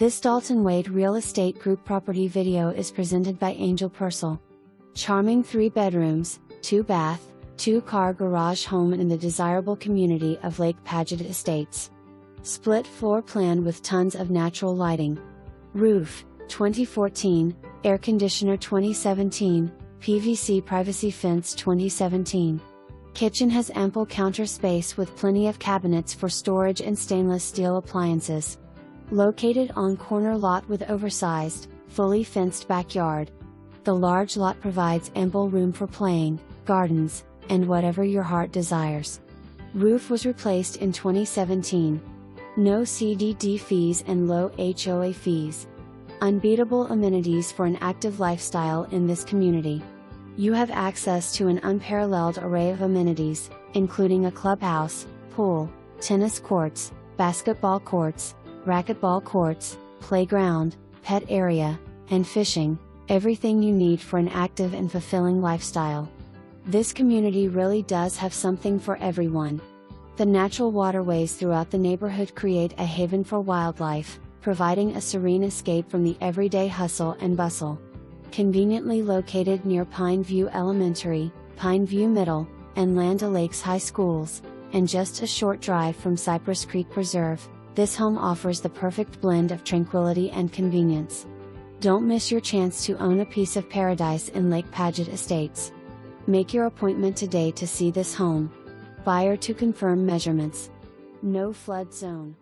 This Dalton Wade Real Estate Group property video is presented by Angel Purcell. Charming 3 bedrooms, 2 bath, 2-car garage home in the desirable community of Lake Padgett Estates. Split floor plan with tons of natural lighting. Roof, 2014, air conditioner 2017, PVC Privacy Fence 2017. Kitchen has ample counter space with plenty of cabinets for storage and stainless steel appliances. Located on corner lot with oversized, fully fenced backyard. The large lot provides ample room for playing, gardens, and whatever your heart desires. Roof was replaced in 2017. No CDD fees and low HOA fees. Unbeatable amenities for an active lifestyle in this community. You have access to an unparalleled array of amenities, including a clubhouse, pool, tennis courts, basketball courts, racquetball courts, playground, pet area, and fishing, everything you need for an active and fulfilling lifestyle. This community really does have something for everyone. The natural waterways throughout the neighborhood create a haven for wildlife, providing a serene escape from the everyday hustle and bustle. Conveniently located near Pine View Elementary, Pine View Middle, and Land O'Lakes High Schools, and just a short drive from Cypress Creek Preserve, this home offers the perfect blend of tranquility and convenience. Don't miss your chance to own a piece of paradise in Lake Padgett Estates. Make your appointment today to see this home. Buyer to confirm measurements. No flood zone.